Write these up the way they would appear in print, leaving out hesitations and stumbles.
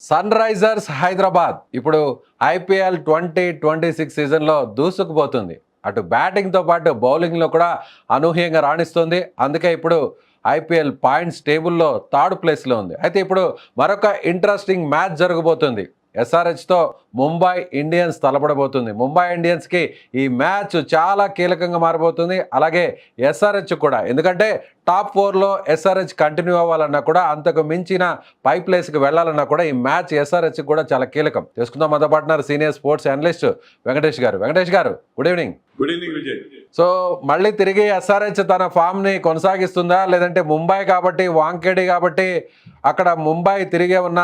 Sun Risers Hyderabad ఇప్పుడు IPL 2026 సీజన్లో దూసుకుపోతుంది. అటు బ్యాటింగ్తో పాటు బౌలింగ్లో కూడా అనూహ్యంగా రాణిస్తుంది. అందుకే ఇప్పుడు ఐపీఎల్ పాయింట్స్ టేబుల్లో థర్డ్ ప్లేస్లో ఉంది. అయితే ఇప్పుడు మరొక ఇంట్రెస్టింగ్ మ్యాచ్ జరగబోతుంది. ఎస్ఆర్హెచ్తో ముంబై ఇండియన్స్ తలపడబోతుంది. ముంబై ఇండియన్స్కి ఈ మ్యాచ్ చాలా కీలకంగా మారబోతుంది. అలాగే ఎస్ఆర్హెచ్ కూడా, ఎందుకంటే టాప్ 4లో ఎస్ఆర్హెచ్ కంటిన్యూ అవ్వాలన్నా కూడా, అంతకు మించిన పై ప్లేస్కి వెళ్ళాలన్నా కూడా ఈ మ్యాచ్ ఎస్ఆర్హెచ్ కూడా చాలా కీలకం. తెలుసుకుందాం మనతో పాటున్నారు సీనియర్ స్పోర్ట్స్ అనలిస్ట్ వెంకటేష్ గారు. వెంకటేష్ గారు, good evening. Good evening Vijay. So మళ్ళీ తిరిగి ఎస్ఆర్హెచ్ తన ఫామ్ని కొనసాగిస్తుందా, లేదంటే ముంబై కాబట్టి, వాంకేడి కాబట్టి అక్కడ ముంబై తిరిగే ఉన్న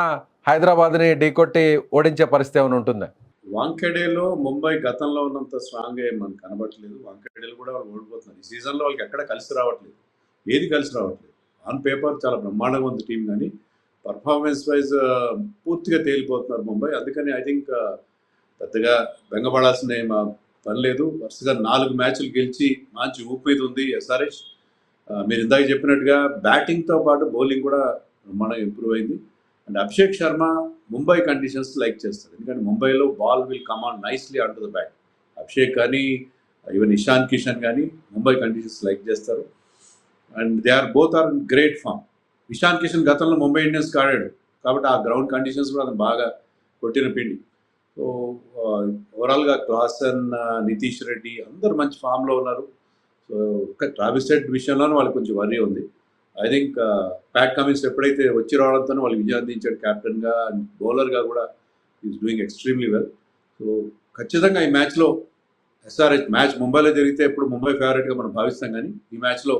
హైదరాబాద్ని ఢీకొట్టి ఓడించే పరిస్థితి ఏమైనా ఉంటుందా? వాంఖేడేలో ముంబై గతంలో ఉన్నంత స్ట్రాంగ్ ఏం మనకు కనబడట్లేదు. వాంఖేడేలో కూడా వాళ్ళు ఓడిపోతున్నారు. ఈ సీజన్లో వాళ్ళకి ఎక్కడ కలిసి రావట్లేదు, ఏది కలిసి రావట్లేదు. ఆన్ పేపర్ చాలా బ్రహ్మాండంగా ఉంది టీం, కానీ పర్ఫార్మెన్స్ వైజ్ పూర్తిగా తేలిపోతున్నారు ముంబై. అందుకని ఐ థింక్ పెద్దగా బెంగపడాల్సిన పని లేదు. వరుసగా 4 మ్యాచ్లు గెలిచి మంచి ఊపిరి ఉంది ఎస్ఆర్హెచ్. మీరు ఇందాక చెప్పినట్టుగా బ్యాటింగ్తో పాటు బౌలింగ్ కూడా బ్రహ్మాండంగా ఇంప్రూవ్ అయింది. And Abhishek Sharma Mumbai conditions like చేస్తారు, ఎందుకంటే ముంబైలో ball will come on nicely onto the bat. Abhishek కానీ ఈవెన్ ఇషాన్ కిషన్ కానీ ముంబై కండిషన్స్ లైక్ చేస్తారు. And they are both are in great form. Ishan Kishan గతంలో ముంబై ఇండియన్స్కి ఆడాడు కాబట్టి ఆ గ్రౌండ్ కండిషన్స్ కూడా అతను బాగా కొట్టిన పిండి. సో ఓవరాల్గా క్లాసన్, నితీష్ రెడ్డి అందరు మంచి ఫామ్లో ఉన్నారు. సో ఒక ట్రావిస్ హెడ్ విషయంలోనే వాళ్ళకి కొంచెం వర్రీ ఉంది. ఐ థింక్ ప్యాట్ కమిన్స్ ఎప్పుడైతే వచ్చి రావడంతో వాళ్ళు విజయం అందించాడు క్యాప్టెన్గా, బౌలర్గా కూడా is doing extremely well. So ఖచ్చితంగా ఈ మ్యాచ్లో ఎస్ఆర్హెచ్ మ్యాచ్ ముంబైలో జరిగితే ఎప్పుడు ముంబై ఫేవరెట్గా మనం భావిస్తాం, కానీ ఈ మ్యాచ్లో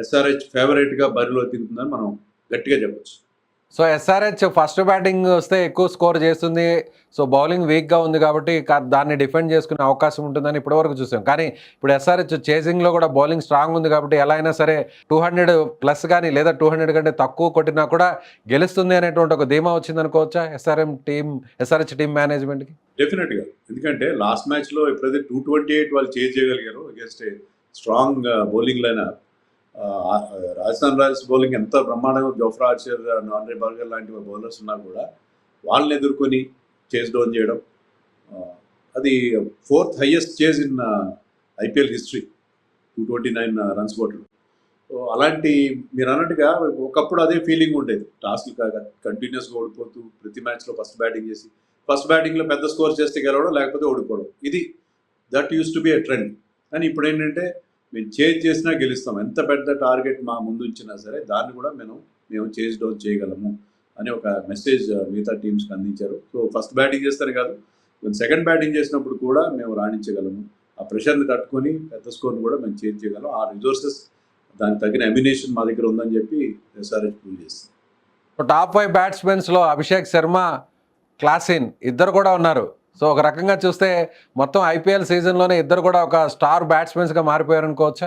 ఎస్ఆర్హెచ్ ఫేవరెట్గా బరిలో దిగుతుందని మనం గట్టిగా చెప్పచ్చు. సో ఎస్ఆర్హెచ్ ఫస్ట్ బ్యాటింగ్ వస్తే ఎక్కువ స్కోర్ చేస్తుంది. సో బౌలింగ్ వీక్గా ఉంది కాబట్టి దాన్ని డిఫెండ్ చేసుకునే అవకాశం ఉంటుందని ఇప్పటివరకు చూసాం. కానీ ఇప్పుడు ఎస్ఆర్హెచ్ చేసింగ్లో కూడా బౌలింగ్ స్ట్రాంగ్ ఉంది కాబట్టి ఎలా అయినా సరే 200+ కానీ లేదా 200 కంటే తక్కువ కొట్టినా కూడా గెలుస్తుంది అనేటువంటి ఒక ధీమా వచ్చింది అనుకోవచ్చా ఎస్ఆర్హెచ్ టీం మేనేజ్మెంట్కి? డెఫినెట్గా, ఎందుకంటే లాస్ట్ మ్యాచ్లో ఎప్పుడైతే 228 వాళ్ళు చేజ్ చేయగలిగారో against strong bowling line. Rajasthan Royals bowling ఎంత బ్రహ్మాండంగా, జోఫ్రా ఆర్చర్, ఆండ్రే బర్గర్ లాంటి బౌలర్స్ ఉన్నా కూడా వాళ్ళని ఎదుర్కొని చేజ్ డౌన్ చేయడం, అది 4th highest chase in IPL history, 229 runs కొట్టడం. సో అలాంటి మీరు అన్నట్టుగా ఒకప్పుడు అదే ఫీలింగ్ ఉండేది. టాస్క్ కంటిన్యూస్గా ఓడిపోతూ ప్రతి మ్యాచ్లో ఫస్ట్ బ్యాటింగ్లో పెద్ద స్కోర్ చేస్తే గెలవడం, లేకపోతే ఓడిపోవడం, ఇది that use to be a trend. కానీ ఇప్పుడు ఏంటంటే మేము చేజ్ చేసినా గెలుస్తాం, ఎంత పెద్ద టార్గెట్ మా ముందు ఉంచినా సరే దాన్ని కూడా మేము చేజ్ డౌన్ చేయగలము అని ఒక మెసేజ్ మిగతా టీమ్స్కి అందించారు. సో ఫస్ట్ బ్యాటింగ్ చేస్తారు కాదు, సెకండ్ బ్యాటింగ్ చేసినప్పుడు కూడా మేము రాణించగలము, ఆ ప్రెషర్ని తట్టుకొని పెద్ద స్కోర్ని కూడా మేము చేజ్ చేయగలం, ఆ రిసోర్సెస్ దానికి తగిన అమ్యునేషన్ మా దగ్గర ఉందని చెప్పి ఎస్ఆర్హెచ్ ప్రూవ్ చేస్తుంది. టాప్ 5 బ్యాట్స్మెన్స్లో అభిషేక్ శర్మ, క్లాసిన్ ఇద్దరు కూడా ఉన్నారు. సో ఒక రకంగా చూస్తే మొత్తం ఐపీఎల్ సీజన్లోనే ఇద్దరు కూడా ఒక స్టార్ బ్యాట్స్మెన్స్గా మారిపోయారు అనుకోవచ్చా?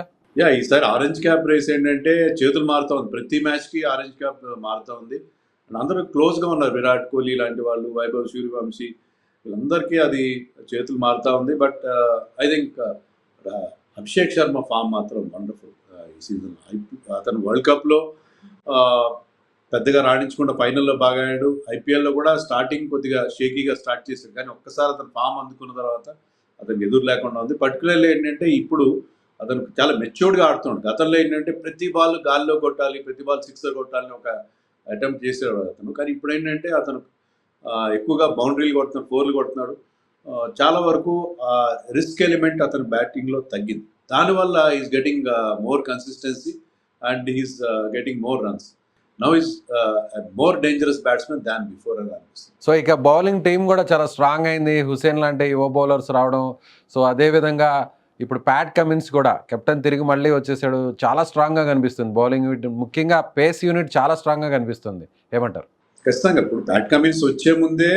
ఈసారి ఆరెంజ్ క్యాప్ రేస్ ఏంటంటే చేతులు మారుతూ ఉంది, ప్రతి మ్యాచ్కి ఆరెంజ్ క్యాప్ మారుతూ ఉంది. అందరూ క్లోజ్గా ఉన్నారు, విరాట్ కోహ్లీ లాంటి వాళ్ళు, వైభవ్ సూర్యవంశీ, వీళ్ళందరికీ అది చేతులు మారుతూ ఉంది. But I think Abhishek Sharma form మాత్రం వండర్ఫుల్ ఈ సీజన్. అతను వరల్డ్ కప్లో పెద్దగా రాణించకుండా ఫైనల్లో బాగా ఆడాడు. ఐపీఎల్లో కూడా స్టార్టింగ్ కొద్దిగా షేకీగా స్టార్ట్ చేశాడు, కానీ ఒక్కసారి అతను ఫామ్ అందుకున్న తర్వాత అతనికి ఎదురు లేకుండా ఉంది. పర్టికులర్లీ ఏంటంటే ఇప్పుడు అతను చాలా మెచ్యూర్డ్గా ఆడుతున్నాడు. గతంలో ఏంటంటే ప్రతి బాల్ గాల్లో కొట్టాలి, ప్రతి బాల్ సిక్సర్ కొట్టాలని ఒక అటెంప్ట్ చేసేవాడు అతను. కానీ ఇప్పుడు ఏంటంటే అతను ఎక్కువగా బౌండరీలు కొడుతున్నాడు, 4లు కొడుతున్నాడు. చాలా వరకు రిస్క్ ఎలిమెంట్ అతని బ్యాటింగ్లో తగ్గింది. దానివల్ల is getting more consistency and is getting more runs. Now is more dangerous batsmen than before అని అనిపిస్తుంది. సో ఇక బౌలింగ్ టీం కూడా చాలా స్ట్రాంగ్ అయింది, హుసేన్ లాంటి యువ బౌలర్స్ రావడం. సో అదేవిధంగా ఇప్పుడు ప్యాట్ కమిన్స్ కూడా కెప్టెన్ తిరిగి మళ్ళీ వచ్చేసాడు, చాలా స్ట్రాంగ్గా కనిపిస్తుంది బౌలింగ్ యూనిట్, ముఖ్యంగా పేస్ యూనిట్ చాలా స్ట్రాంగ్గా కనిపిస్తుంది. ఏమంటారు? ఖచ్చితంగా ఇప్పుడు ప్యాట్ కమిన్స్ వచ్చే ముందే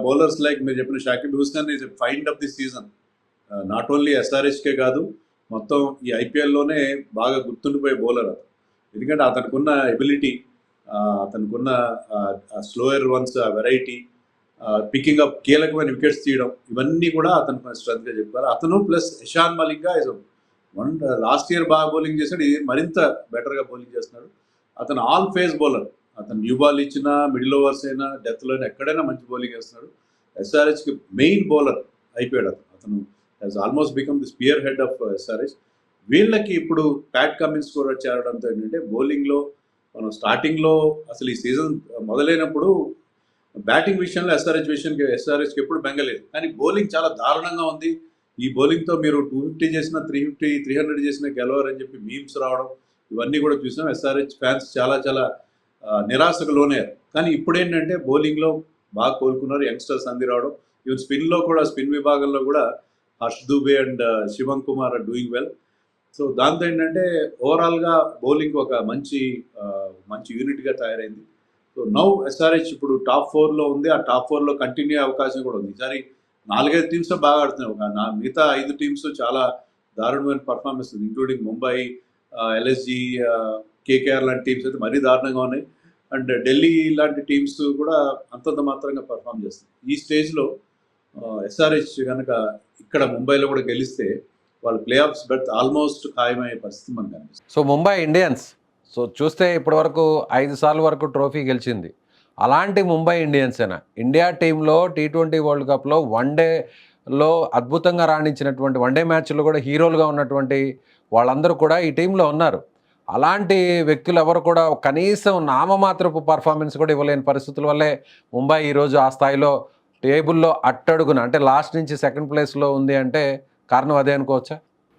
బౌలర్స్ లైక్ మీరు చెప్పిన Shakib Hussain is find of the season. Not only ఎస్ఆర్హెచ్కే కాదు, మొత్తం ఈ ఐపీఎల్లోనే బాగా గుర్తుండిపోయే బౌలర్ అతను. ఎందుకంటే అతనుకున్న ఎబిలిటీ, అతనుకున్న slower ones variety, picking up కీలకమైన వికెట్స్ తీయడం, ఇవన్నీ కూడా అతను స్ట్రెంత్గా చెప్పారు. అతను ప్లస్ ఇషాన్ మలిక్గా లాస్ట్ ఇయర్ బాగా బౌలింగ్ చేశాడు, ఇది మరింత బెటర్గా బౌలింగ్ చేస్తున్నాడు. అతను ఆల్ ఫేజ్ బౌలర్, అతను న్యూ బాల్ ఇచ్చినా, మిడిల్ ఓవర్స్ అయినా, డెత్లోనే ఎక్కడైనా మంచి బౌలింగ్ వేస్తున్నాడు. ఎస్ఆర్హెచ్కి మెయిన్ బౌలర్ అయిపోయాడు అతను has almost become the spear head of SRH. వీళ్ళకి ఇప్పుడు ప్యాట్ కమిన్స్ కూడా చేరడంతో ఏంటంటే బౌలింగ్లో మనం స్టార్టింగ్లో అసలు ఈ సీజన్ మొదలైనప్పుడు బ్యాటింగ్ విషయంలో ఎస్ఆర్హెచ్కి ఎప్పుడు బెంగలేదు, కానీ బౌలింగ్ చాలా దారుణంగా ఉంది. ఈ బౌలింగ్తో మీరు 250 చేసినా 350 300 చేసినా గెలవరని చెప్పి మీమ్స్ రావడం ఇవన్నీ కూడా చూసాం. ఎస్ఆర్హెచ్ ఫ్యాన్స్ చాలా చాలా నిరాశకు లోనయ్యారు. కానీ ఇప్పుడు ఏంటంటే బౌలింగ్లో బాగా కోలుకున్నారు, యంగ్స్టర్స్ అంది రావడం. ఈవెన్ స్పిన్లో కూడా, స్పిన్ విభాగంలో కూడా Harsh Dubey and Shivam Kumar are doing well. So దాంతో ఏంటంటే ఓవరాల్గా బౌలింగ్ ఒక మంచి యూనిట్గా తయారైంది. సో నౌ ఎస్ఆర్హెచ్ ఇప్పుడు టాప్ 4లో ఉంది. ఆ టాప్ 4లో కంటిన్యూ అయ్యే అవకాశం కూడా ఉంది. ఈసారి 4-5 టీమ్స్ బాగా ఆడుతున్నాయి. మిగతా 5 టీమ్స్ చాలా దారుణమైన పర్ఫార్మెన్స్ ఉంది, ఇంక్లూడింగ్ ముంబై, ఎల్ఎస్జి, కేకేఆర్ లాంటి టీమ్స్ అయితే మరీ దారుణంగా ఉన్నాయి. అండ్ ఢిల్లీ లాంటి టీమ్స్ కూడా అంతంత మాత్రంగా పర్ఫామ్ చేస్తుంది. ఈ స్టేజ్లో ఎస్ఆర్హెచ్ కనుక ఇక్కడ ముంబైలో కూడా గెలిస్తే వాళ్ళ ప్లే ఆఫ్స్ బెర్త్ ఆల్మోస్ట్ ఖాయమయ్యే పరిస్థితి మనకు కనిపిస్తుంది. సో ముంబై ఇండియన్స్ చూస్తే ఇప్పటివరకు 5 సార్లు వరకు ట్రోఫీ గెలిచింది. అలాంటి ముంబై ఇండియన్సేనా ఇండియా టీంలో T20 వరల్డ్ కప్లో వన్డేలో అద్భుతంగా రాణించినటువంటి వన్డే మ్యాచ్లో కూడా హీరోలుగా ఉన్నటువంటి వాళ్ళందరూ కూడా ఈ టీంలో ఉన్నారు. అలాంటి వ్యక్తులు ఎవరు కూడా కనీసం నామమాత్రపు పర్ఫార్మెన్స్ కూడా ఇవ్వలేని పరిస్థితుల వల్లే ముంబై ఈరోజు ఆ స్థాయిలో టేబుల్లో అట్టడుగున, అంటే లాస్ట్ నుంచి సెకండ్ ప్లేస్లో ఉంది అంటే కారణం అదే అనుకోవచ్చా?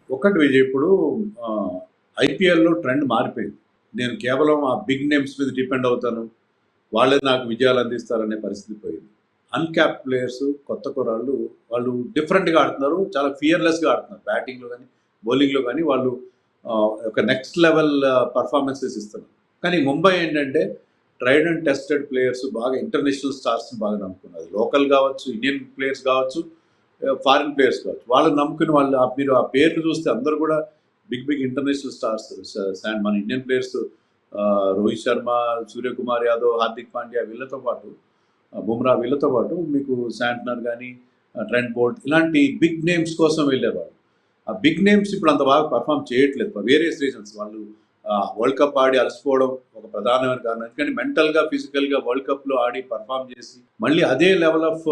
ఒకటి విజయ్, ఇప్పుడు ఐపీఎల్లో ట్రెండ్ మారిపోయింది. నేను కేవలం ఆ బిగ్ నేమ్స్ మీద డిపెండ్ అవుతాను, వాళ్ళే నాకు విజయాలు అందిస్తారనే పరిస్థితి పోయింది. అన్క్యాప్ ప్లేయర్స్, కొత్త కుర్రాళ్ళు, వాళ్ళు డిఫరెంట్గా ఆడుతున్నారు, చాలా ఫియర్లెస్గా ఆడుతున్నారు. బ్యాటింగ్లో కానీ బౌలింగ్లో కానీ వాళ్ళు ఒక నెక్స్ట్ లెవెల్ పర్ఫార్మెన్సెస్ ఇస్తున్నారు. కానీ ముంబై ఏంటంటే ట్రైడ్ అండ్ టెస్టెడ్ ప్లేయర్స్, బాగా ఇంటర్నేషనల్ స్టార్స్ని బాగా నమ్ముకున్నారు. లోకల్ కావచ్చు, ఇండియన్ ప్లేయర్స్ కావచ్చు, ఫారిన్ ప్లేయర్స్ కావచ్చు, వాళ్ళని నమ్ముకుని వాళ్ళు మీరు ఆ పేర్లు చూస్తే అందరూ కూడా బిగ్ ఇంటర్నేషనల్ స్టార్స్. మన ఇండియన్ ప్లేయర్స్ రోహిత్ శర్మ, సూర్యకుమార్ యాదవ్, హార్దిక్ పాండ్యా వీళ్ళతో పాటు, బుమ్రా వీళ్ళతో పాటు మీకు శాంట్నర్ కానీ, ట్రెంట్ బోల్ట్ ఇలాంటి బిగ్ నేమ్స్ కోసం వెళ్ళేవాళ్ళు. ఆ బిగ్ నేమ్స్ ఇప్పుడు అంత బాగా పర్ఫామ్ చేయట్లేదు ఫర్ వేరియస్ రీజన్స్. వాళ్ళు వరల్డ్ కప్ ఆడి అలసిపోవడం ఒక ప్రధానమైన కారణం. ఎందుకంటే మెంటల్గా, ఫిజికల్గా వరల్డ్ కప్లో ఆడి పర్ఫామ్ చేసి మళ్ళీ అదే లెవెల్ ఆఫ్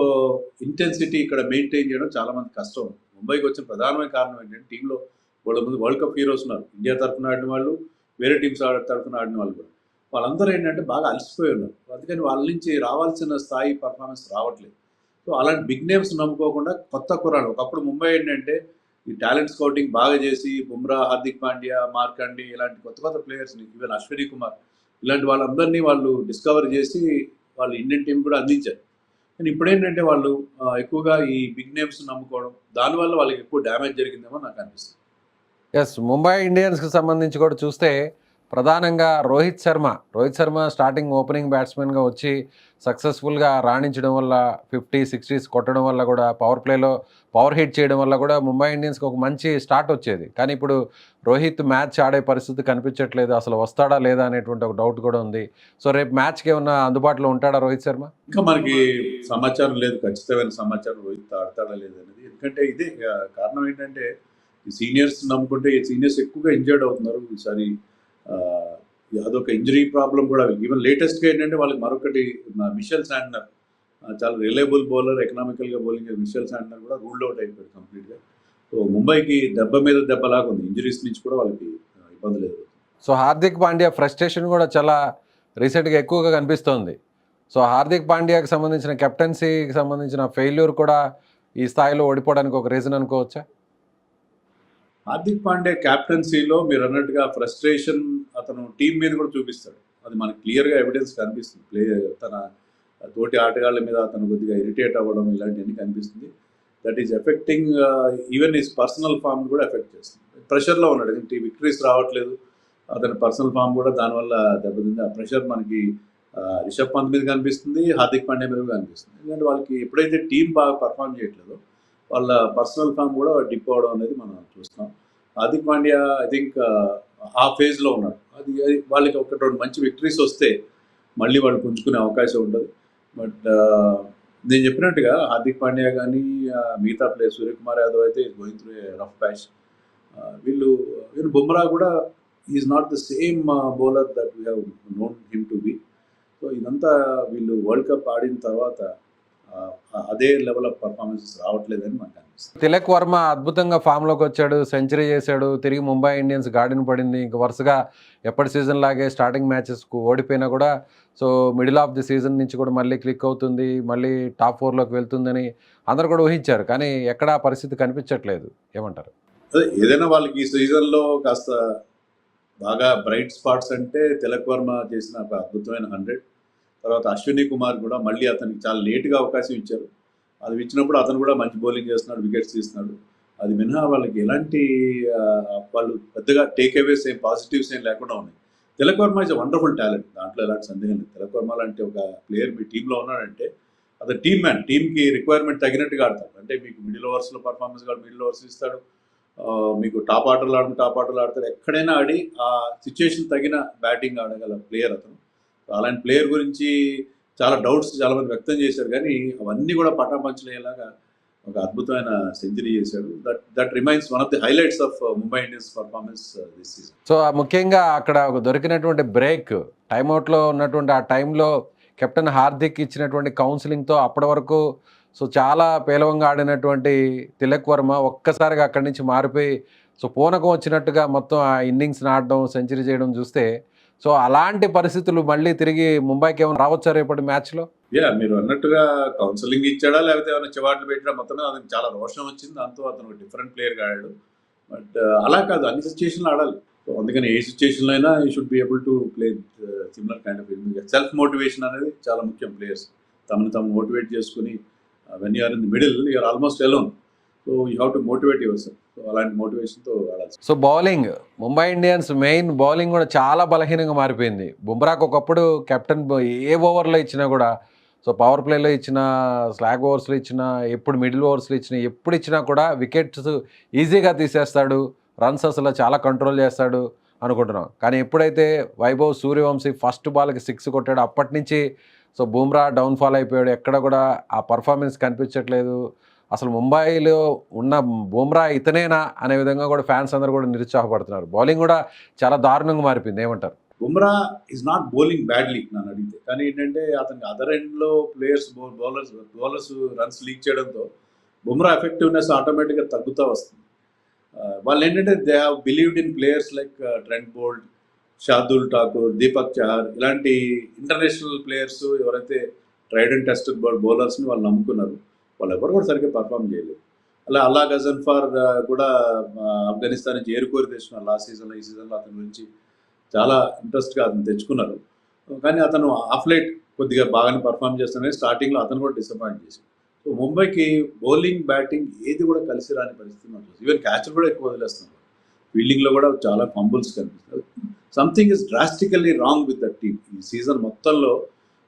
ఇంటెన్సిటీ ఇక్కడ మెయింటైన్ చేయడం చాలా మంది కష్టం. ముంబైకి వచ్చిన ప్రధానమైన కారణం ఏంటంటే టీంలో వాళ్ళ ముందు వరల్డ్ కప్ హీరోస్ ఉన్నారు. ఇండియా తరఫున ఆడిన వాళ్ళు, వేరే టీమ్స్ తరఫున ఆడిన వాళ్ళు కూడా. వాళ్ళందరూ ఏంటంటే బాగా అలసిపోయి ఉన్నారు. అందుకని వాళ్ళ నుంచి రావాల్సిన స్థాయి పర్ఫార్మెన్స్ రావట్లేదు. సో అలాంటి బిగ్ నేమ్స్ నమ్ముకోకుండా కొత్త కుర్రాళ్ళు, ఒకప్పుడు ముంబై ఏంటంటే ఈ టాలెంట్ స్కౌటింగ్ బాగా చేసి బుమ్రా, హార్దిక్ పాండ్యా, మార్కండి ఇలాంటి కొత్త ప్లేయర్స్ని, ఈవెన్ అశ్విని కుమార్ ఇలాంటి వాళ్ళందరినీ వాళ్ళు డిస్కవర్ చేసి వాళ్ళు ఇండియన్ టీం కూడా అందించారు. కానీ ఇప్పుడు ఏంటంటే వాళ్ళు ఎక్కువగా ఈ బిగ్ నేమ్స్ నమ్ముకోవడం, దానివల్ల వాళ్ళకి ఎక్కువ డ్యామేజ్ జరిగిందేమో నాకు అనిపిస్తుంది. ఎస్, ముంబై ఇండియన్స్కి సంబంధించి కూడా చూస్తే ప్రధానంగా రోహిత్ శర్మ స్టార్టింగ్ ఓపెనింగ్ బ్యాట్స్మెన్గా వచ్చి సక్సెస్ఫుల్గా రాణించడం వల్ల 50, 60s కొట్టడం వల్ల కూడా పవర్ హిట్ చేయడం వల్ల కూడా ముంబై ఇండియన్స్కి ఒక మంచి స్టార్ట్ వచ్చేది. కానీ ఇప్పుడు రోహిత్ మ్యాచ్ ఆడే పరిస్థితి కనిపించట్లేదు. అసలు వస్తాడా లేదా అనేటువంటి ఒక డౌట్ కూడా ఉంది. సో రేపు మ్యాచ్కి ఏమన్నా అందుబాటులో ఉంటాడా రోహిత్ శర్మ? ఇంకా మనకి సమాచారం లేదు, ఖచ్చితమైన సమాచారం రోహిత్ ఆడతాడా లేదనేది. ఎందుకంటే ఇదే కారణం ఏంటంటే ఈ సీనియర్స్ నమ్ముకుంటే ఈ సీనియర్స్ ఎక్కువగా ఇంజర్డ్ అవుతున్నారు. ఈసారి అదొక ఇంజరీ ప్రాబ్లం కూడా. ఈవెన్ లేటెస్ట్గా ఏంటంటే వాళ్ళకి మరొకటి మిషెల్ శాంట్నర్, చాలా రిలయబుల్ బౌలర్, ఎకనామికల్గా బౌలింగ్ మిషెల్ శాంట్నర్ కూడా రూల్డ్ అవుట్ అయిపోయాడు కంప్లీట్గా. సో ముంబైకి దెబ్బ మీద దెబ్బలాగా ఉంది, ఇంజరీస్ నుంచి కూడా వాళ్ళకి ఇబ్బంది లేదు. సో హార్దిక్ పాండ్యా ఫ్రస్ట్రేషన్ కూడా చాలా రీసెంట్గా ఎక్కువగా కనిపిస్తోంది. సో హార్దిక్ పాండ్యాకి సంబంధించిన కెప్టెన్సీకి సంబంధించిన ఫెయిల్యూర్ కూడా ఈ స్థాయిలో ఓడిపోవడానికి ఒక రీజన్ అనుకోవచ్చా? హార్దిక్ పాండ్యా క్యాప్టెన్సీలో మీరు అన్నట్టుగా ఫ్రస్ట్రేషన్ అతను టీం మీద కూడా చూపిస్తాడు. అది మనకు క్లియర్గా ఎవిడెన్స్ కనిపిస్తుంది. తన తోటి ఆటగాళ్ళ మీద అతను కొద్దిగా ఇరిటేట్ అవ్వడం ఇలాంటివన్నీ కనిపిస్తుంది. That is affecting even his personal form కూడా ఎఫెక్ట్ చేస్తుంది. ప్రెషర్లో ఉన్నాడు, ఎందుకంటే విక్టరీస్ రావట్లేదు, అతని పర్సనల్ ఫామ్ కూడా దానివల్ల దెబ్బతింది. ఆ ప్రెషర్ మనకి రిషబ్ పంత్ మీద కనిపిస్తుంది, హార్దిక్ పాండ్యా మీద కనిపిస్తుంది. ఎందుకంటే వాళ్ళకి ఎప్పుడైతే టీం బాగా పర్ఫామ్ చేయట్లేదో వాళ్ళ పర్సనల్ ఫామ్ కూడా డిప్ అవ్వడం అనేది మనం చూస్తున్నాం. హార్దిక్ పాండ్యా ఐ థింక్ ఆ ఫేజ్లో ఉన్నాడు. అది వాళ్ళకి ఒక 2 మంచి విక్టరీస్ వస్తే మళ్ళీ వాళ్ళు పుంజుకునే అవకాశం ఉంటుంది. బట్ నేను చెప్పినట్టుగా హార్దిక్ పాండ్యా కానీ మిగతా ప్లేయర్ సూర్యకుమార్ యాదవ్ అయితే going through a rough patch. వీళ్ళు బుమ్రా కూడా is not the same bowler that we have known him to be. So ఇదంతా వీళ్ళు వరల్డ్ కప్ ఆడిన తర్వాత అదే లెవెల్ ఆఫ్ పర్ఫార్మెన్సెస్ రావట్లేదని మనకు అనిపిస్తుంది. తిలక్ వర్మ అద్భుతంగా ఫామ్లోకి వచ్చాడు, సెంచరీ చేశాడు, తిరిగి ముంబై ఇండియన్స్ గాడిన పడింది. ఇంక వరుసగా ఎప్పటి సీజన్ లాగే స్టార్టింగ్ మ్యాచెస్కు ఓడిపోయినా కూడా so middle of the season నుంచి కూడా మళ్ళీ క్లిక్ అవుతుంది, మళ్ళీ టాప్ 4లోకి వెళ్తుందని అందరూ కూడా ఊహించారు. కానీ ఎక్కడా పరిస్థితి కనిపించట్లేదు. ఏమంటారు? అదే ఏదైనా వాళ్ళకి ఈ సీజన్లో కాస్త బాగా బ్రైట్ స్పాట్స్ అంటే తిలక్ వర్మ చేసిన ఒక అద్భుతమైన 100, తర్వాత అశ్విని కుమార్ కూడా మళ్ళీ అతనికి చాలా లేట్గా అవకాశం ఇచ్చారు. అది ఇచ్చినప్పుడు అతను కూడా మంచి బౌలింగ్ చేస్తున్నాడు, వికెట్స్ తీస్తున్నాడు. అది మినహా వాళ్ళకి ఎలాంటి వాళ్ళు పెద్దగా టేక్ అవేస్ ఏం పాజిటివ్స్ ఏం లేకుండా ఉన్నాయి. Tilak Varma is wonderful talent, దాంట్లో ఎలాంటి సందేహం లేదు. తిలక్ వర్మ లాంటి ఒక ప్లేయర్ మీ టీంలో ఉన్నాడంటే అతను టీమ్ మ్యాన్, టీంకి రిక్వైర్మెంట్ తగినట్టుగా ఆడతాడు. అంటే మీకు మిడిల్ ఓవర్స్లో పర్ఫార్మెన్స్ కాదు, మిడిల్ ఓవర్స్ ఇస్తాడు, మీకు టాప్ ఆటలు ఆడతాడు. ఎక్కడైనా ఆడి ఆ సిచ్యుయేషన్ తగిన బ్యాటింగ్ ఆడగల ప్లేయర్ అతను. అలాంటి ప్లేయర్ గురించి చాలా డౌట్స్ చాలామంది వ్యక్తం చేశారు, కానీ అవన్నీ కూడా పటాపంచలేలాగా ఒక అద్భుతమైన సెంచరీ చేశాడు. That remains one of the highlights of Mumbai Indians performance this season. So ముఖ్యంగా అక్కడ దొరికినటువంటి బ్రేక్, టైమ్అవుట్లో ఉన్నటువంటి ఆ టైంలో కెప్టెన్ హార్దిక్ ఇచ్చినటువంటి కౌన్సిలింగ్తో అప్పటి వరకు సో చాలా పేలవంగా ఆడినటువంటి తిలక్ వర్మ ఒక్కసారిగా అక్కడి నుంచి మారిపోయి సో పూనకం వచ్చినట్టుగా మొత్తం ఆ ఇన్నింగ్స్ని ఆడడం, సెంచరీ చేయడం చూస్తే సో అలాంటి పరిస్థితులు మళ్ళీ తిరిగి ముంబైకి ఏమైనా రావచ్చా రేపటి మ్యాచ్లో? మీరు అన్నట్టుగా కౌన్సిలింగ్ ఇచ్చాడా లేకపోతే ఏమైనా చివాట్లు పెట్టడా, మొత్తం అతనికి చాలా రోషం వచ్చింది, దాంతో అతను డిఫరెంట్ ప్లేయర్గా ఆడాడు. బట్ అలా కాదు, అన్ని సిచ్యుయేషన్లో ఆడాలి. సో అందుకని ఏ సిచ్యుయేషన్లో అయినా you should be able to play similar kind of self motivation అనేది చాలా ముఖ్యం. ప్లేయర్స్ తమను తాము మోటివేట్ చేసుకుని when you're in the middle you're almost alone, so you have to motivate yourself. So అలాంటి మోటివేషన్తో ఆడాలి. So bowling, Mumbai Indians main bowling కూడా చాలా బలహీనంగా మారిపోయింది. బుమ్రాకు ఒకప్పుడు కెప్టెన్ ఏ ఓవర్లో ఇచ్చినా కూడా సో పవర్ ప్లేలో ఇచ్చిన, స్లాగ్ ఓవర్స్లో ఇచ్చిన, ఎప్పుడు మిడిల్ ఓవర్స్లో ఇచ్చిన, ఎప్పుడు ఇచ్చినా కూడా వికెట్స్ ఈజీగా తీసేస్తాడు, రన్స్ అసలు చాలా కంట్రోల్ చేస్తాడు అనుకుంటున్నాం. కానీ ఎప్పుడైతే వైభవ్ సూర్యవంశీ ఫస్ట్ బాల్కి 6 కొట్టాడు అప్పటి నుంచి సో బుమ్రా డౌన్ఫాల్ అయిపోయాడు. ఎక్కడ కూడా ఆ పర్ఫార్మెన్స్ కనిపించట్లేదు. అసలు ముంబైలో ఉన్న బుమ్రా ఇతనేనా అనే విధంగా కూడా ఫ్యాన్స్ అందరూ కూడా నిరుత్సాహపడుతున్నారు. బౌలింగ్ కూడా చాలా దారుణంగా మారిపోయింది. ఏమంటారు? Bumrah is not bowling badly నన్ను అడిగితే, కానీ ఏంటంటే అతనికి అదర్ ఎండ్లో ప్లేయర్స్ బౌలర్స్ రన్స్ లీక్ చేయడంతో బుమ్రా ఎఫెక్టివ్నెస్ ఆటోమేటిక్గా తగ్గుతూ వస్తుంది. వాళ్ళు ఏంటంటే they have believed in players like Trent Boult, Shardul Thakur, Deepak Chahar, ఇలాంటి ఇంటర్నేషనల్ ప్లేయర్స్ ఎవరైతే ట్రైడ్ అండ్ టెస్టెడ్ బౌలర్స్ని వాళ్ళు నమ్ముకున్నారు. వాళ్ళు ఎవరు కూడా సరిగ్గా పర్ఫామ్ చేయలేదు. అల్లా గజన్ఫర్ కూడా ఆఫ్ఘనిస్తాన్ నుంచి ఏరుకోరి తెచ్చుకున్నారు లాస్ట్ సీజన్లో. ఈ సీజన్లో అతని గురించి చాలా ఇంట్రెస్ట్గా అతను తెచ్చుకున్నారు, కానీ అతను ఆఫ్ లైట్ కొద్దిగా బాగానే పర్ఫామ్ చేస్తున్నాడు. స్టార్టింగ్లో అతను కూడా డిసప్పాయింట్ చేశాడు. సో ముంబైకి బౌలింగ్, బ్యాటింగ్ ఏది కూడా కలిసి రాని పరిస్థితి ఉంటుంది. ఈవెన్ క్యాచ్ కూడా ఎక్కువ వదిలేస్తున్నారు. ఫీల్డింగ్లో కూడా చాలా ఫంబుల్స్ కనిపిస్తారు. Something is drastically wrong with the team. ఈ సీజన్ మొత్తంలో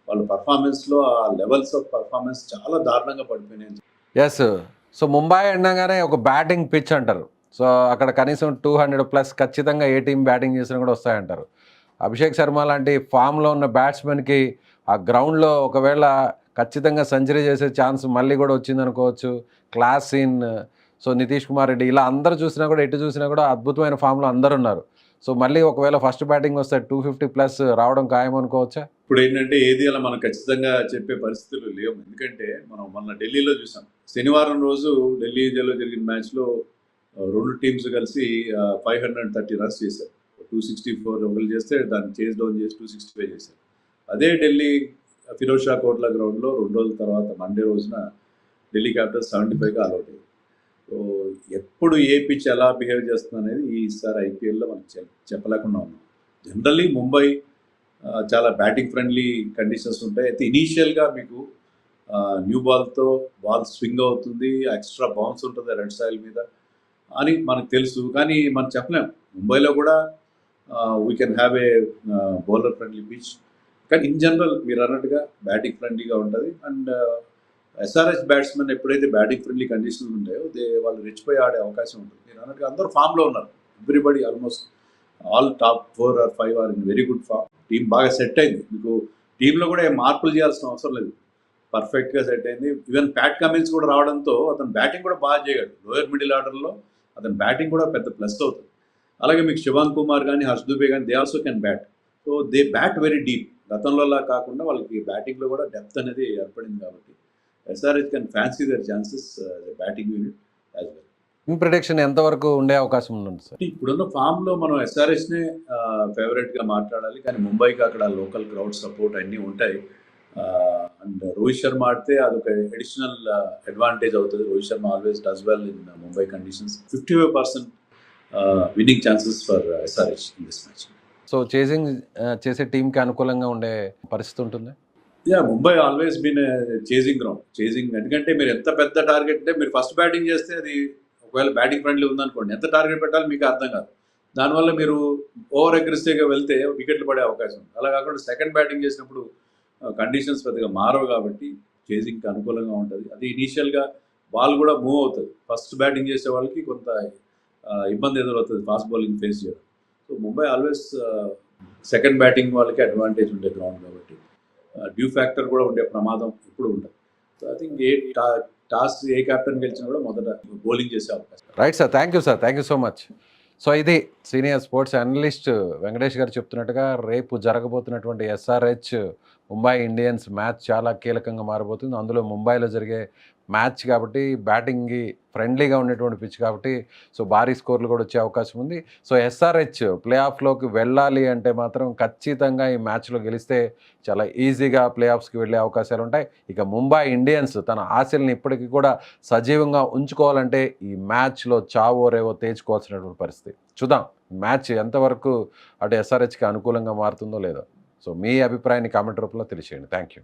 వాళ్ళ పర్ఫార్మెన్స్లో ఆ లెవెల్స్ ఆఫ్ పర్ఫార్మెన్స్ చాలా దారుణంగా పడిపోయినాయి. ఎస్. సో ముంబై అనగానే ఒక బ్యాటింగ్ పిచ్ అంటారు. సో అక్కడ కనీసం 200+ ఖచ్చితంగా ఏ టీం బ్యాటింగ్ చేసినా కూడా వస్తాయంటారు. అభిషేక్ శర్మ లాంటి ఫామ్లో ఉన్న బ్యాట్స్మెన్కి ఆ గ్రౌండ్లో ఒకవేళ ఖచ్చితంగా సెంచరీ చేసే ఛాన్స్ మళ్ళీ కూడా వచ్చిందనుకోవచ్చు. Klaasen, so Nitish Kumar Reddy, ఇలా అందరూ చూసినా కూడా, ఎటు చూసినా కూడా అద్భుతమైన ఫామ్లో అందరు ఉన్నారు. సో మళ్ళీ ఒకవేళ ఫస్ట్ బ్యాటింగ్ వస్తే 250+ రావడం ఖాయం అనుకోవచ్చా? ఇప్పుడు ఏంటంటే ఏది అలా మనం ఖచ్చితంగా చెప్పే పరిస్థితులు లేవు. ఎందుకంటే మనం మొన్న ఢిల్లీలో చూసాం. శనివారం రోజు ఢిల్లీలో జరిగిన మ్యాచ్లో రెండు టీమ్స్ కలిసి 530 రన్స్ చేశారు. 264 ఒకళ్ళు చేస్తే దాన్ని చేజ్ డౌన్ చేసి 265 చేశారు. అదే ఢిల్లీ ఫిరోజ్ షా కోట్లా గ్రౌండ్లో 2 రోజుల తర్వాత మండే రోజున ఢిల్లీ క్యాపిటల్స్ 75గా ఆల్అౌట్ అయ్యారు. సో ఎప్పుడు ఏ పిచ్ ఎలా బిహేవ్ చేస్తుంది అనేది ఈసారి ఐపీఎల్లో మనం చెప్పలేకుండా ఉన్నాం. జనరల్లీ ముంబై చాలా బ్యాటింగ్ ఫ్రెండ్లీ కండిషన్స్ ఉంటాయి. అయితే ఇనీషియల్గా మీకు న్యూ బాల్తో బాల్ స్వింగ్ అవుతుంది, ఎక్స్ట్రా బౌన్స్ ఉంటుంది రెడ్ సాయిల్ మీద అని మనకు తెలుసు. కానీ మనం చెప్పలేం, ముంబైలో కూడా we can have a bowler friendly pitch. కానీ ఇన్ జనరల్ మీరు అన్నట్టుగా బ్యాటింగ్ ఫ్రెండ్లీగా ఉంటుంది. అండ్ ఎస్ఆర్హెచ్ బ్యాట్స్మెన్ ఎప్పుడైతే బ్యాటింగ్ ఫ్రెండ్లీ కండిషన్స్ ఉంటాయో వాళ్ళు రెచ్చిపోయి ఆడే అవకాశం ఉంటుంది. మీరు అన్నట్టుగా అందరూ ఫామ్లో ఉన్నారు. Everybody almost all top 4 or 5 are in very good form. Team బాగా సెట్ అయింది. మీకు టీంలో కూడా ఏం మార్పులు చేయాల్సిన అవసరం లేదు, పర్ఫెక్ట్గా సెట్ అయింది. ఈవెన్ ప్యాట్ కమిన్స్ కూడా రావడంతో అతను బ్యాటింగ్ కూడా బాగా చేయగలడు. లోయర్ మిడిల్ ఆర్డర్లో అతని బ్యాటింగ్ కూడా పెద్ద ప్లస్ అవుతుంది. అలాగే మీకు శివాంగ్ కుమార్ కానీ, హర్ష్ దుబే కానీ, they also can bat. So they bat very deep. గతంలోలా కాకుండా వాళ్ళకి బ్యాటింగ్లో కూడా డెప్త్ అనేది ఏర్పడింది కాబట్టి SRH can fancy their chances batting unit as well. In prediction ఎంతవరకు ఉండే అవకాశం ఉంది సార్? ఇప్పుడున్న ఫామ్లో మనం ఎస్ఆర్హెచ్నే ఫేవరెట్గా మాట్లాడాలి, కానీ ముంబైకి అక్కడ లోకల్ క్రౌడ్ సపోర్ట్ అన్నీ ఉంటాయి. అండ్ రోహిత్ శర్మ ఆడితే అదొక అడిషనల్ అడ్వాంటేజ్ అవుతుంది. Rohit Sharma always does well in Mumbai conditions. 55% winning chances for SRH in this match. So chasing చేసే టీంకి అనుకూలంగా ఉండే పరిస్థితి ఉంటుంది. Mumbai always been chasing ground. Chasing ఎందుకంటే మీరు ఎంత పెద్ద టార్గెట్ అంటే మీరు ఫస్ట్ బ్యాటింగ్ చేస్తే అది ఒకవేళ బ్యాటింగ్ ఫ్రెండ్లీ ఉందనుకోండి, ఎంత టార్గెట్ పెట్టాలి మీకు అర్థం కాదు. దానివల్ల మీరు ఓవర్ అగ్రెసివ్గా వెళ్తే వికెట్లు పడే అవకాశం ఉంది. అలా కాకుండా సెకండ్ బ్యాటింగ్ చేసినప్పుడు కండిషన్స్ పెద్దగా మారవు కాబట్టి చేజింగ్కి అనుకూలంగా ఉంటుంది. అది ఇనీషియల్గా బాల్ కూడా మూవ్ అవుతుంది. ఫస్ట్ బ్యాటింగ్ చేసే వాళ్ళకి కొంత ఇబ్బంది ఎదురవుతుంది ఫాస్ట్ బౌలింగ్ ఫేస్ చేయడం. So Mumbai always second batting వాళ్ళకి అడ్వాంటేజ్ ఉండే గ్రౌండ్ కాబట్టి డ్యూ ఫ్యాక్టర్ కూడా ఉండే ప్రమాదం ఇప్పుడు ఉంటుంది. So I think toss A captain గెలిచినా కూడా మొదట బౌలింగ్ చేసే అవకాశం. Right sir, thank you sir, thank you so much. So ఇది సీనియర్ స్పోర్ట్స్ అనలిస్ట్ వెంకటేష్ గారు చెప్తున్నట్టుగా రేపు జరగబోతున్నటువంటి ఎస్ఆర్హెచ్ ముంబై ఇండియన్స్ మ్యాచ్ చాలా కీలకంగా మారబోతుంది. అందులో ముంబైలో జరిగే మ్యాచ్ కాబట్టి బ్యాటింగ్కి ఫ్రెండ్లీగా ఉండేటువంటి పిచ్ కాబట్టి సో భారీ స్కోర్లు కూడా వచ్చే అవకాశం ఉంది. సో ఎస్ఆర్హెచ్ ప్లే ఆఫ్లోకి వెళ్ళాలి అంటే మాత్రం ఖచ్చితంగా ఈ మ్యాచ్లో గెలిస్తే చాలా ఈజీగా ప్లే ఆఫ్స్కి వెళ్ళే అవకాశాలు ఉంటాయి. ఇక ముంబై ఇండియన్స్ తన ఆశల్ని ఇప్పటికీ కూడా సజీవంగా ఉంచుకోవాలంటే ఈ మ్యాచ్లో చావో రేవో తేల్చుకోవాల్సినటువంటి పరిస్థితి. చూద్దాం మ్యాచ్ ఎంతవరకు అటు ఎస్ఆర్హెచ్కి అనుకూలంగా మారుతుందో లేదో. సో మీ అభిప్రాయాన్ని కామెంట్ రూపంలో తెలియజేయండి. Thank you.